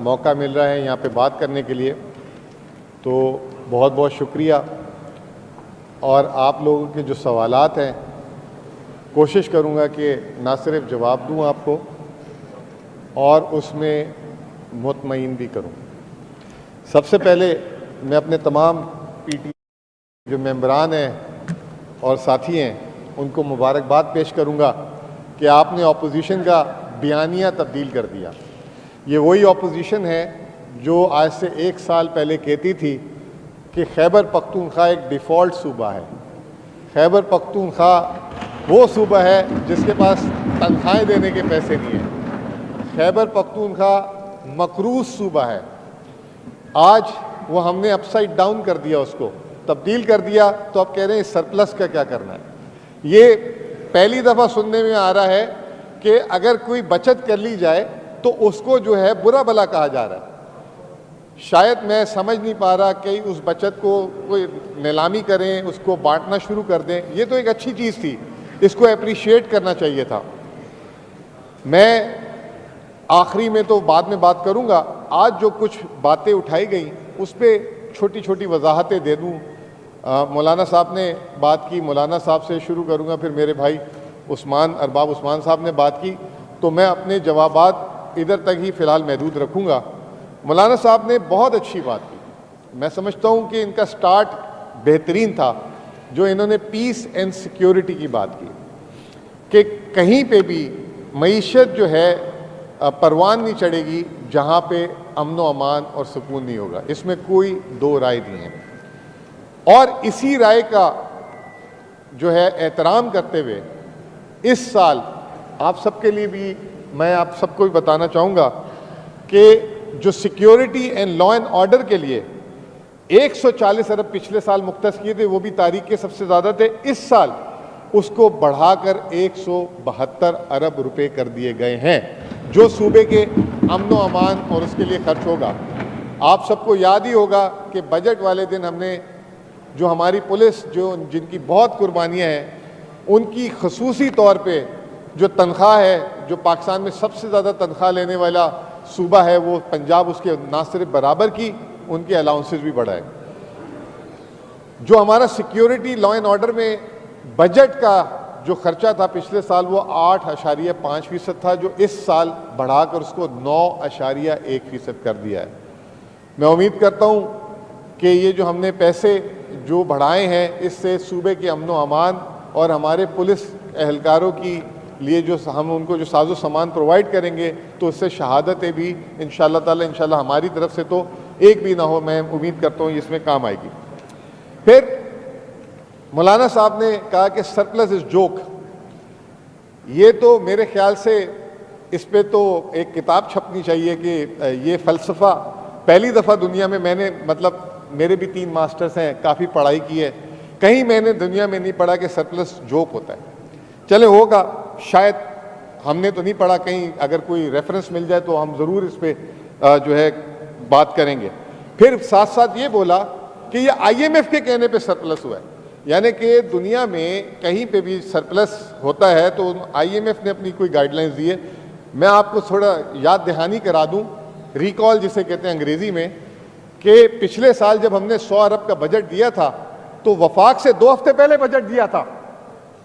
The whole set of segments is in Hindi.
मौका मिल रहा है यहाँ पे बात करने के लिए, तो बहुत बहुत शुक्रिया। और आप लोगों के जो सवालात हैं कोशिश करूँगा कि ना सिर्फ जवाब दूँ आपको और उसमें मुतमईन भी करूँ। सबसे पहले मैं अपने तमाम पीटी जो मेंबरान हैं और साथी हैं उनको मुबारकबाद पेश करूँगा कि आपने अपोजिशन का बयानिया तब्दील कर दिया। ये वही अपोजिशन है जो आज से 1 साल पहले कहती थी कि खैबर पख्तूनख्वा एक डिफ़ॉल्ट सूबा है। खैबर पख्तूनख्वा वो सूबा है जिसके पास तनख्वाहें देने के पैसे नहीं हैं। खैबर पख्तूनख्वा मकरूज़ सूबा है। आज वो हमने अपसाइड डाउन कर दिया, उसको तब्दील कर दिया, तो अब कह रहे हैं सरप्लस का क्या करना है। ये पहली दफ़ा सुनने में आ रहा है कि अगर कोई बचत कर ली जाए तो उसको जो है बुरा भला कहा जा रहा है। शायद मैं समझ नहीं पा रहा कि उस बचत को कोई नीलामी करें, उसको बांटना शुरू कर दें। ये तो एक अच्छी चीज़ थी, इसको अप्रिशिएट करना चाहिए था। मैं आखिरी में तो बाद में बात करूंगा, आज जो कुछ बातें उठाई गई उस पर छोटी छोटी वजाहतें दे दूँ। मौलाना साहब ने बात की, मौलाना साहब से शुरू करूंगा, फिर मेरे भाई अरबाब उस्मान साहब ने बात की, तो मैं अपने जवाबात इधर तक ही फ़िलहाल महदूद रखूँगा। मौलाना साहब ने बहुत अच्छी बात की। मैं समझता हूँ कि इनका स्टार्ट बेहतरीन था जो इन्होंने पीस एंड सिक्योरिटी की बात की, कि कहीं पे भी मईशत जो है परवान नहीं चढ़ेगी जहाँ पे अमन व अमान और सुकून नहीं होगा। इसमें कोई दो राय नहीं है। और इसी राय का जो है एहतराम करते हुए इस साल आप सबके लिए भी, मैं आप सबको भी बताना चाहूँगा कि जो security and law and order के लिए 140 अरब पिछले साल मुख्तस किए थे, वो भी तारीख के सबसे ज़्यादा थे, इस साल उसको बढ़ाकर 172 अरब रुपए कर दिए गए हैं, जो सूबे के अमन व अमान और उसके लिए खर्च होगा। आप सबको याद ही होगा कि बजट वाले दिन हमने जो हमारी पुलिस जिनकी बहुत कुर्बानियाँ हैं उनकी खसूसी तौर पे जो तनख्वाह है, जो पाकिस्तान में सबसे ज़्यादा तनख्वाह लेने वाला सूबा है वो पंजाब, उसके ना सिर्फ बराबर की उनके अलाउंसेस भी बढ़ाए। जो हमारा सिक्योरिटी लॉ एंड ऑर्डर में बजट का जो खर्चा था पिछले साल वो 8.5% था, जो इस साल बढ़ाकर उसको 9.1% कर दिया है। मैं उम्मीद करता हूँ कि ये जो हमने पैसे जो बढ़ाए हैं इससे सूबे के अमन व अमान और हमारे पुलिस एहलकारों की लिए जो हम उनको जो साजो सामान प्रोवाइड करेंगे तो उससे शहादतें भी इंशाअल्लाह ताला हमारी तरफ से तो एक भी ना हो, मैं उम्मीद करता हूँ इसमें काम आएगी। फिर मौलाना साहब ने कहा कि सरप्लस इज जोक। ये तो मेरे ख्याल से इस पे तो एक किताब छपनी चाहिए कि ये फ़लसफ़ा पहली दफ़ा दुनिया में मैंने, मतलब मेरे भी 3 मास्टर्स हैं, काफ़ी पढ़ाई की है, कहीं मैंने दुनिया में नहीं पढ़ा कि सरप्लस जोक होता है। चले होगा, शायद हमने तो नहीं पढ़ा, कहीं अगर कोई रेफरेंस मिल जाए तो हम ज़रूर इस पर जो है बात करेंगे। फिर साथ साथ ये बोला कि ये IMF के कहने पे सरप्लस हुआ है, यानी कि दुनिया में कहीं पे भी सरप्लस होता है तो IMF ने अपनी कोई गाइडलाइंस दी है। मैं आपको थोड़ा याद दहानी करा दूं, रिकॉल जिसे कहते हैं अंग्रेज़ी में, कि पिछले साल जब हमने 100 अरब का बजट दिया था तो वफाक से 2 हफ्ते पहले बजट दिया था,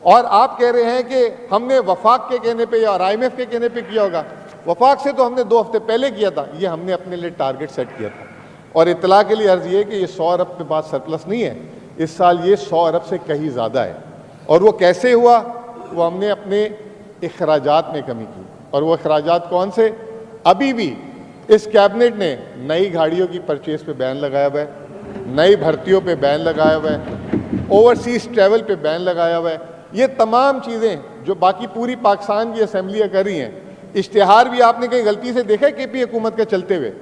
और आप कह रहे हैं कि हमने वफाक के कहने पे या IMF के कहने पे किया होगा। वफाक से तो हमने 2 हफ्ते पहले किया था, ये हमने अपने लिए टारगेट सेट किया था। और इतला के लिए अर्ज़ ये कि ये 100 अरब के बाद सरप्लस नहीं है, इस साल ये 100 अरब से कहीं ज़्यादा है। और वो कैसे हुआ? वो हमने अपने अखराजात में कमी की। और वो अखराजात कौन से? अभी भी इस कैबिनेट ने नई गाड़ियों की परचेज पे बैन लगाया हुआ है, नई भर्तियों पे बैन लगाया हुआ है, ओवरसीज़ ट्रैवल पे बैन लगाया हुआ है। ये तमाम चीज़ें जो बाकी पूरी पाकिस्तान की असम्बलियाँ कर रही हैं, इश्तिहार भी आपने कहीं गलती से देखा है KP हुकूमत के चलते हुए?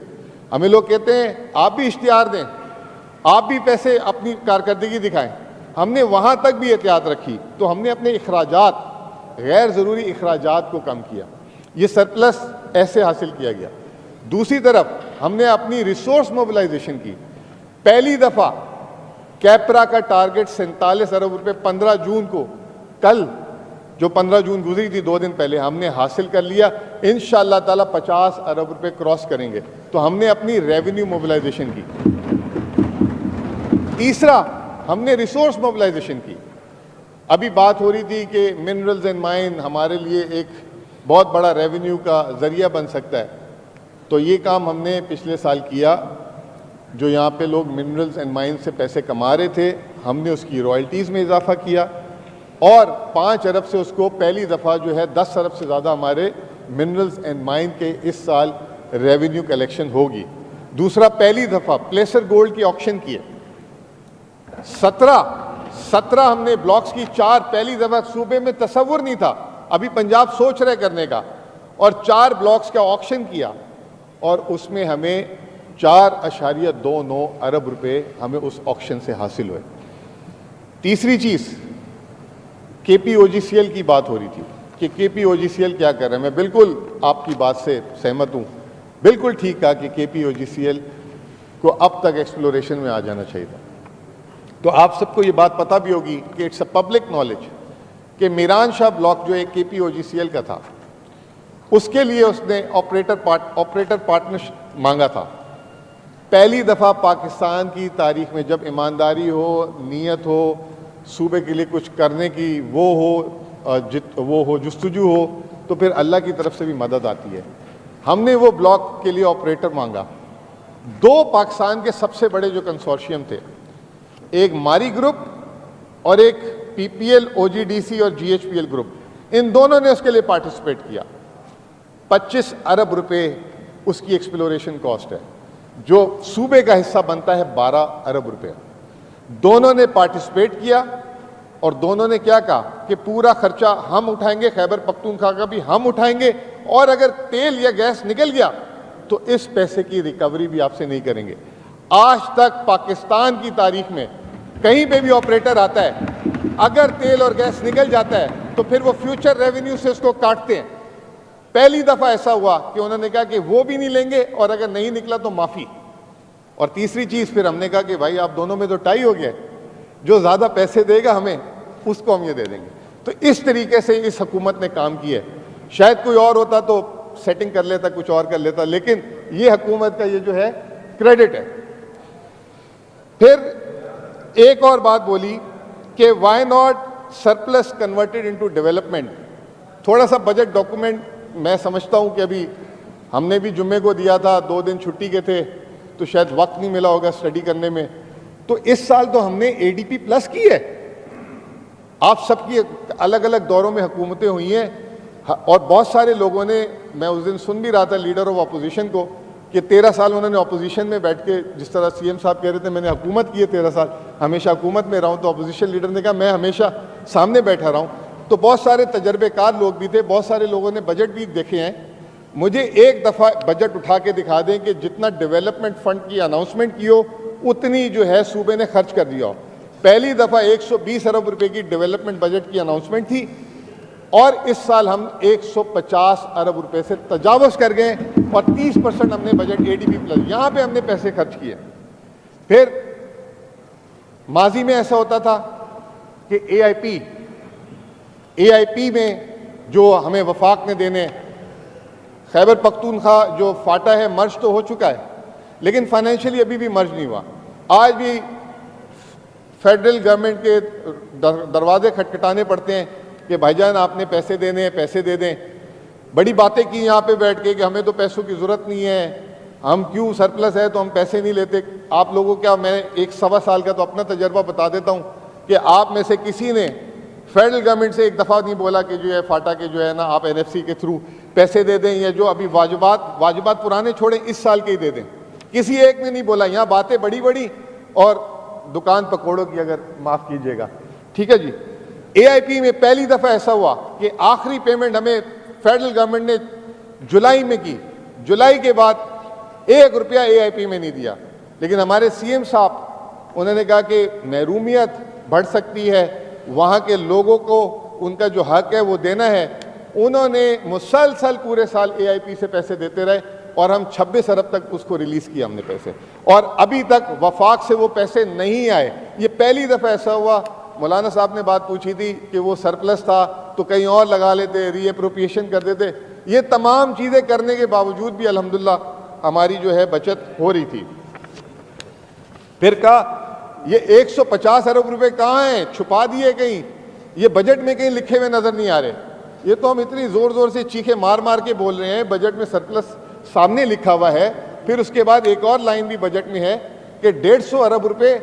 हमें लोग कहते हैं आप भी इश्तिहार दें, आप भी पैसे अपनी कारकर्दगी दिखाएं। हमने वहाँ तक भी एहतियात रखी, तो हमने अपने अखराजात, गैर ज़रूरी अखराजात को कम किया। ये सरप्लस ऐसे हासिल किया गया। दूसरी तरफ हमने अपनी रिसोर्स मोबिलाइजेशन की। पहली दफ़ा कैपरा का टारगेट 47 अरब रुपए 15 जून को, कल जो 15 जून गुजरी थी 2 दिन पहले, हमने हासिल कर लिया। इंशाअल्लाह ताला 50 अरब रुपए क्रॉस करेंगे। तो हमने अपनी रेवेन्यू मोबिलाइजेशन की। तीसरा, हमने रिसोर्स मोबिलाइजेशन की। अभी बात हो रही थी कि मिनरल्स एंड माइन हमारे लिए एक बहुत बड़ा रेवेन्यू का ज़रिया बन सकता है, तो ये काम हमने पिछले साल किया। जो यहाँ पे लोग मिनरल्स एंड माइन से पैसे कमा रहे थे, हमने उसकी रॉयल्टीज़ में इजाफा किया और 5 अरब से उसको पहली दफ़ा जो है 10 अरब से ज़्यादा हमारे मिनरल्स एंड माइन के इस साल रेवेन्यू कलेक्शन होगी। दूसरा, पहली दफ़ा प्लेसर गोल्ड की ऑक्शन की है। 17 हमने ब्लॉक्स की 4 पहली दफ़ा सूबे में तसव्वुर नहीं था, अभी पंजाब सोच रहे करने का, और 4 ब्लॉक्स का ऑक्शन किया और उसमें हमें 4.29 अरब रुपए हमें उस ऑक्शन से हासिल हुए। तीसरी चीज़, KPOGCL की बात हो रही थी कि KPOGCL क्या कर रहे हैं। मैं बिल्कुल आपकी बात से सहमत हूँ, बिल्कुल ठीक कहा कि KPOGCL को अब तक एक्सप्लोरेशन में आ जाना चाहिए था। तो आप सबको ये बात पता भी होगी कि इट्स अ पब्लिक नॉलेज कि मीरान शाह ब्लॉक जो एक KPOGCL का था, उसके लिए उसने ऑपरेटर पार्टनर मांगा था। पहली दफ़ा पाकिस्तान की तारीख में जब ईमानदारी हो, नीयत हो, सूबे के लिए कुछ करने की वो हो जुस्तजू हो, तो फिर अल्लाह की तरफ से भी मदद आती है। हमने वो ब्लॉक के लिए ऑपरेटर मांगा। 2 पाकिस्तान के सबसे बड़े जो कंसोर्शियम थे, एक मारी ग्रुप और एक PPL, OGDC और GHPL ग्रुप, इन दोनों ने उसके लिए पार्टिसिपेट किया। 25 अरब रुपए उसकी एक्सप्लोरेशन कॉस्ट है, जो सूबे का हिस्सा बनता है 12 अरब रुपए। दोनों ने पार्टिसिपेट किया और दोनों ने क्या कहा कि पूरा खर्चा हम उठाएंगे, खैबर पख्तूनख्वा का भी हम उठाएंगे, और अगर तेल या गैस निकल गया तो इस पैसे की रिकवरी भी आपसे नहीं करेंगे। आज तक पाकिस्तान की तारीख में कहीं पे भी ऑपरेटर आता है, अगर तेल और गैस निकल जाता है तो फिर वो फ्यूचर रेवेन्यू से उसको काटते हैं। पहली दफा ऐसा हुआ कि उन्होंने कहा कि वो भी नहीं लेंगे और अगर नहीं निकला तो माफी। और तीसरी चीज फिर हमने कहा कि भाई आप दोनों में तो टाई हो गया, जो ज्यादा पैसे देगा हमें उसको हम ये दे देंगे। तो इस तरीके से इस हुकूमत ने काम किया है। शायद कोई और होता तो सेटिंग कर लेता, कुछ और कर लेता, लेकिन ये हुकूमत का ये जो है क्रेडिट है। फिर एक और बात बोली कि why not surplus converted into development. थोड़ा सा बजट डॉक्यूमेंट मैं समझता हूं कि अभी हमने भी जुम्मे को दिया था, 2 दिन छुट्टी के थे तो शायद वक्त नहीं मिला होगा स्टडी करने में। तो इस साल तो हमने ADP प्लस की है। आप सबकी अलग अलग दौरों में हुकूमतें हुई हैं और बहुत सारे लोगों ने, मैं उस दिन सुन भी रहा था लीडर ऑफ अपोजिशन को कि 13 साल उन्होंने अपोजिशन में बैठ के, जिस तरह CM साहब कह रहे थे मैंने हुकूमत की है 13 साल, हमेशा हुकूमत में रहा हूं, तो अपोजिशन लीडर ने कहा मैं हमेशा सामने बैठा रहा हूं। तो बहुत सारे तजर्बेकार लोग भी थे, बहुत सारे लोगों ने बजट भी देखे हैं। मुझे एक दफ़ा बजट उठा के दिखा दें कि जितना डेवलपमेंट फंड की अनाउंसमेंट की हो उतनी जो है सूबे ने खर्च कर दिया हो। पहली दफ़ा 120 अरब रुपए की डेवलपमेंट बजट की अनाउंसमेंट थी और इस साल हम 150 अरब रुपए से तजावज़ कर गए और 30% हमने बजट ADP प्लस, यहाँ पे हमने पैसे खर्च किए। फिर माजी में ऐसा होता था कि AIP में जो हमें वफाक ने देने, खैबर पख्तूनख्वा जो फाटा है मर्ज तो हो चुका है लेकिन फाइनेंशियली अभी भी मर्ज नहीं हुआ। आज भी फेडरल गवर्नमेंट के दरवाजे खटखटाने पड़ते हैं कि भाईजान आपने पैसे देने हैं, पैसे दे दें। बड़ी बातें की यहाँ पे बैठ के कि हमें तो पैसों की ज़रूरत नहीं है, हम क्यों सरप्लस है तो हम पैसे नहीं लेते। आप लोगों क्या, मैं 1 सवा साल का तो अपना तजर्बा बता देता हूँ कि आप में से किसी ने फेडरल गवर्नमेंट से एक दफ़ा नहीं बोला कि जो है फाटा के जो है ना आप NFC के थ्रू पैसे दे दें या जो अभी वाजिबात पुराने छोड़ें इस साल के ही दे दें। किसी एक ने नहीं बोला। यहाँ बातें बड़ी बड़ी और दुकान पकौड़ों की, अगर माफ़ कीजिएगा, ठीक है जी। AIP में पहली दफ़ा ऐसा हुआ कि आखिरी पेमेंट हमें फेडरल गवर्नमेंट ने जुलाई में की। जुलाई के बाद 1 रुपया AIP में नहीं दिया, लेकिन हमारे CM साहब उन्होंने कहा कि महरूमियत बढ़ सकती है, वहाँ के लोगों को उनका जो हक है वो देना है। उन्होंने मुसलसल पूरे साल AIP से पैसे देते रहे और हम 26 अरब तक उसको रिलीज़ किया हमने पैसे, और अभी तक वफाक से वो पैसे नहीं आए। ये पहली दफ़ा ऐसा हुआ। मौलाना साहब ने बात पूछी थी कि वो सरप्लस था तो कहीं और लगा लेते, रीएप्रोप्रिएशन कर देते। ये तमाम चीज़ें करने के बावजूद भी अल्हम्दुलिल्लाह हमारी जो है बचत हो रही थी। फिर कहा ये 150 अरब रुपए कहाँ हैं, छुपा दिए कहीं, ये बजट में कहीं लिखे हुए नजर नहीं आ रहे। ये तो हम इतनी जोर जोर से चीखे मार मार के बोल रहे हैं, बजट में सरप्लस सामने लिखा हुआ है। फिर उसके बाद एक और लाइन भी बजट में है कि 150 अरब रुपए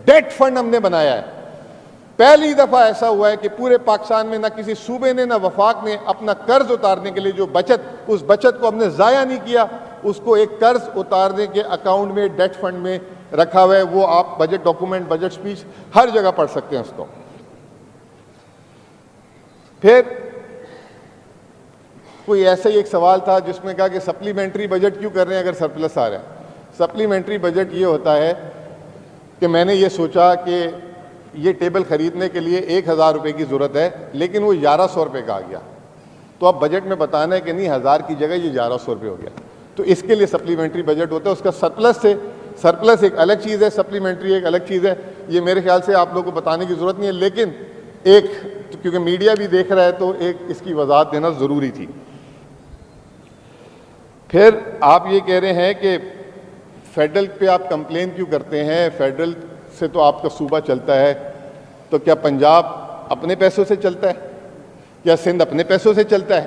डेट फंड हमने बनाया है। पहली दफा ऐसा हुआ है कि पूरे पाकिस्तान में ना किसी सूबे ने ना वफाक ने अपना कर्ज उतारने के लिए जो बचत, उस बचत को हमने जाया नहीं किया, उसको एक कर्ज उतारने के अकाउंट में डेट फंड में रखा हुआ है। वो आप बजट डॉक्यूमेंट, बजट स्पीच हर जगह पढ़ सकते हैं उसको। फिर कोई ऐसा ही एक सवाल था जिसमें कहा कि सप्लीमेंट्री बजट क्यों कर रहे हैं अगर सरप्लस आ रहा है। सप्लीमेंट्री बजट ये होता है कि मैंने ये सोचा कि ये टेबल खरीदने के लिए 1000 रुपये की ज़रूरत है, लेकिन वो 1100 रुपये का आ गया, तो अब बजट में बताना है कि नहीं 1000 की जगह ये 1100 रुपये हो गया, तो इसके लिए सप्लीमेंट्री बजट होता है। उसका सरप्लस एक अलग चीज़ है, सप्लीमेंट्री एक अलग चीज़ है। ये मेरे ख्याल से आप लोगों को बताने की ज़रूरत नहीं है, लेकिन एक क्योंकि मीडिया भी देख रहा है तो एक इसकी वजाहत देना ज़रूरी थी। फिर आप ये कह रहे हैं कि फेडरल पे आप कंप्लेन क्यों करते हैं, फेडरल से तो आपका सूबा चलता है, तो क्या पंजाब अपने पैसों से चलता है, क्या सिंध अपने पैसों से चलता है,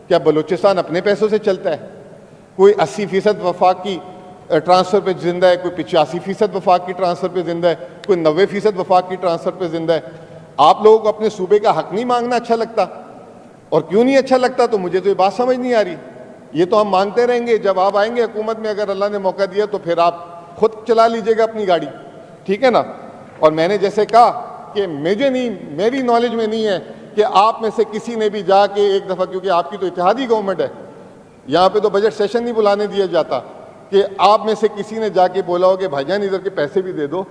क्या बलूचिस्तान अपने पैसों से चलता है? कोई 80% वफाक की ट्रांसफ़र पे जिंदा है, कोई 85% वफाक की ट्रांसफ़र पे जिंदा है, कोई 90% वफाक की ट्रांसफ़र पे जिंदा है। आप लोगों को अपने सूबे का हक नहीं मांगना अच्छा लगता? और क्यों नहीं अच्छा लगता? तो मुझे तो ये बात समझ नहीं आ रही। ये तो हम मांगते रहेंगे, जब आप आएंगे हुकूमत में, अगर अल्लाह ने मौका दिया तो फिर आप खुद चला लीजिएगा अपनी गाड़ी, ठीक है ना। और मैंने जैसे कहा कि मुझे नहीं, मेरी नॉलेज में नहीं है कि आप में से किसी ने भी जाके एक दफ़ा, क्योंकि आपकी तो इत्तेहादी गवर्नमेंट है, यहाँ पे तो बजट सेशन नहीं बुलाने दिया जाता, कि आप में से किसी ने जाके बोला हो कि भाईजान इधर के पैसे भी दे दो।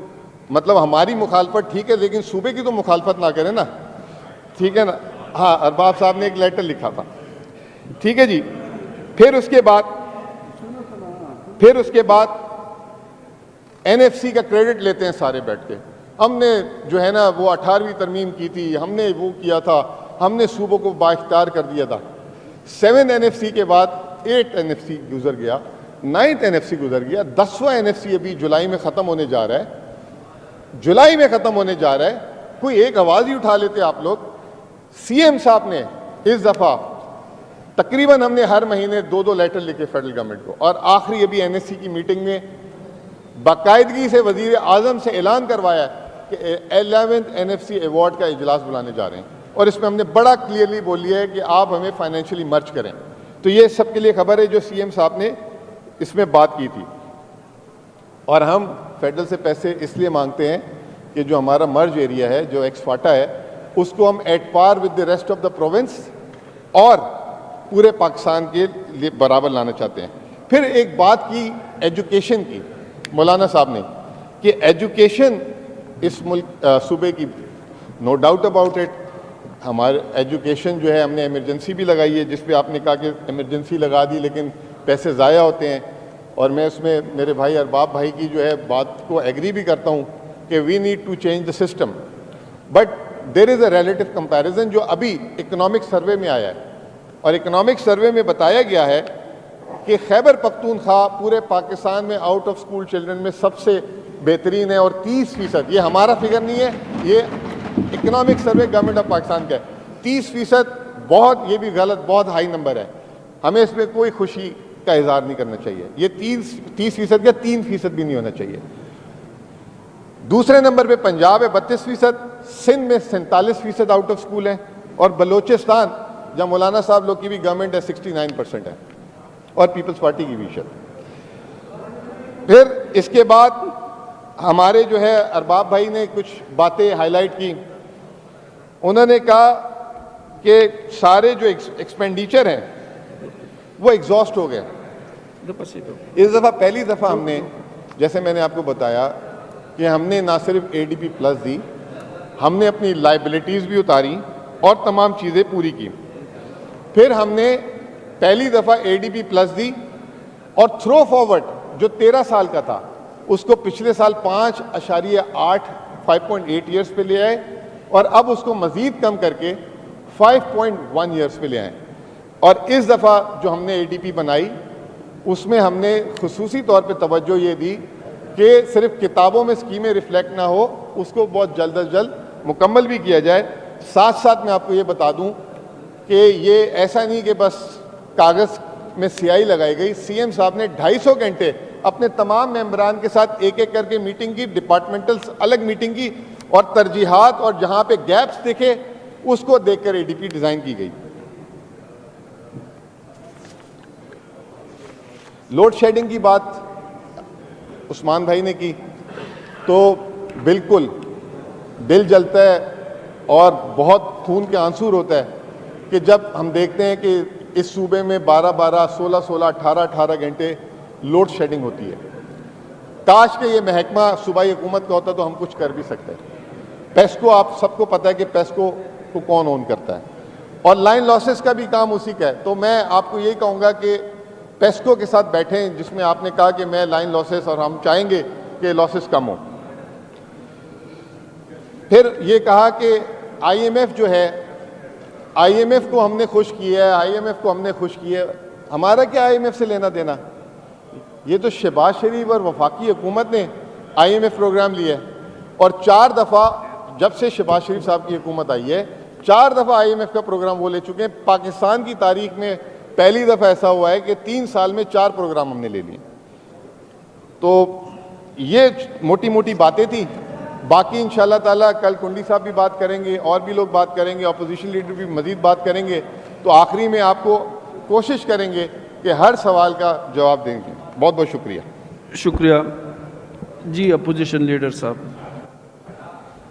मतलब हमारी मुखालफत ठीक है, लेकिन सूबे की तो मुखालफत ना करें ना, ठीक है ना। हाँ, अरबाब साहब ने एक लेटर लिखा था, ठीक है जी। फिर उसके बाद एनएफसी का क्रेडिट लेते हैं सारे बैठ के। हमने जो है ना वो 18वीं तरमीम की थी, हमने वो किया था, हमने सूबों को बाइख्तियार कर दिया था। 7 एनएफसी के बाद 8 एनएफसी गुजर गया, 9th एनएफसी गुजर गया, 10वां एनएफसी अभी जुलाई में ख़त्म होने जा रहा है, जुलाई में ख़त्म होने जा रहा है। कोई एक आवाज़ ही उठा लेते आप लोग। सीएम साहब ने इस दफ़ा तकरीबन हमने हर महीने 2-2 लेटर लिखे फेडरल गवर्नमेंट को, और आखिरी अभी एनएससी की मीटिंग में बाकायदगी से वजीर आजम से ऐलान करवाया कि 11th एनएफसी अवार्ड का इजलास बुलाने जा रहे हैं, और इसमें हमने बड़ा क्लियरली बोल लिया है कि आप हमें फाइनेंशियली मर्ज करें। तो ये सबके लिए खबर है जो सीएम साहब ने इसमें बात की थी। और हम फेडरल से पैसे इसलिए मांगते हैं कि जो हमारा मर्ज एरिया है, जो एक्सफाटा है, उसको हम at par with the rest of the province और पूरे पाकिस्तान के लिए बराबर लाना चाहते हैं। फिर एक बात की एजुकेशन की, मौलाना साहब ने, कि एजुकेशन इस मुल्क सूबे की, नो डाउट अबाउट इट, हमारे एजुकेशन जो है हमने इमरजेंसी भी लगाई है, जिस पे आपने कहा कि इमरजेंसी लगा दी लेकिन पैसे ज़ाया होते हैं। और मैं इसमें मेरे भाई अरबाब भाई की जो है बात को एग्री भी करता हूँ कि we need to change the system, but there is a relative comparison जो अभी इकोनॉमिक सर्वे में आया है। और इकोनॉमिक सर्वे में बताया गया है कि खैबर पख्तूनख्वा पूरे पाकिस्तान में आउट ऑफ स्कूल चिल्ड्रन में सबसे बेहतरीन है, और 30%, ये हमारा फिगर नहीं है, ये economic survey government of Pakistan का है। 30% बहुत, ये भी गलत, बहुत हाई नंबर है। हमें इसमें कोई खुशी का इजहार नहीं करना चाहिए। ये 30% या 3% भी नहीं होना चाहिए। दूसरे नंबर पे पंजाब है 32%, सिंध में 47% आउट ऑफ स्कूल है, और बलोचिस्तान जहाँ मौलाना साहब लोग की भी गवर्नमेंट है 69% है, और पीपल्स पार्टी की भी शायद। फिर इसके बाद हमारे जो है अरबाब भाई ने कुछ बातें हाईलाइट की। उन्होंने कहा कि सारे जो एक्सपेंडिचर हैं वो एग्जॉस्ट हो गए। इस दफ़ा पहली दफ़ा हमने, जैसे मैंने आपको बताया कि हमने ना सिर्फ एडीपी प्लस दी, हमने अपनी लाइबिलिटीज़ भी उतारी और तमाम चीज़ें पूरी की। फिर हमने पहली दफ़ा एडीपी प्लस दी, और थ्रो फॉरवर्ड जो 13 साल का था उसको पिछले साल 5.8 ईयर्स पे ले आए, और अब उसको मज़ीद कम करके 5.1 ईयर्स पे ले आए। और इस दफ़ा जो हमने एडीपी बनाई उसमें हमने खुसूसी तौर पे तवज्जो ये दी कि सिर्फ किताबों में स्कीमें रिफ्लेक्ट ना हो, उसको बहुत जल्द अज जल्द मुकम्मल भी किया जाए। साथ साथ मैं आपको ये बता दूं कि ये ऐसा नहीं कि बस कागज़ में स्याही लगाई गई। सीएम साहब ने 250 घंटे अपने तमाम मेंबरान के साथ एक एक करके मीटिंग की, डिपार्टमेंटल अलग मीटिंग की, और तरजीहात और जहां पे गैप्स दिखे उसको देखकर एडीपी डिज़ाइन की गई। लोड शेडिंग की बात उस्मान भाई ने की, तो बिल्कुल दिल जलता है और बहुत खून के आंसू होता है कि जब हम देखते हैं कि इस सूबे में 12-12, 16-16, 18-18 घंटे लोड शेडिंग होती है। काश के ये महकमा सूबाई हुकूमत का होता तो हम कुछ कर भी सकते हैं। पेस्को, आप सबको पता है कि पेस्को को कौन ओन करता है, और लाइन लॉसेस का भी काम उसी का है। तो मैं आपको यही कहूँगा कि पेस्को के साथ बैठें, जिसमें आपने कहा कि मैं लाइन लॉसेस, और हम चाहेंगे कि लॉसेस कम हो। फिर ये कहा कि आईएमएफ जो है, आईएमएफ को हमने खुश किया है, आईएमएफ को हमने खुश किया है। हमारा क्या आईएमएफ से लेना देना? ये तो शहबाज शरीफ और वफाकी हुकूमत ने आईएमएफ प्रोग्राम लिया है, और 4 दफ़ा जब से शहबाज शरीफ साहब की हुकूमत आई है 4 दफ़ा आईएमएफ का प्रोग्राम वो ले चुके हैं। पाकिस्तान की तारीख में पहली दफ़ा ऐसा हुआ है कि 3 साल में 4 प्रोग्राम हमने ले लिए। तो ये मोटी मोटी बातें थी। बाकी इंशाल्लाह ताला कल कुंडी साहब भी बात करेंगे, और भी लोग बात करेंगे, अपोजिशन लीडर भी मजीद बात करेंगे। तो आखिरी में आपको कोशिश करेंगे कि हर सवाल का जवाब देंगे। बहुत बहुत शुक्रिया। शुक्रिया जी। अपोजिशन लीडर साहब।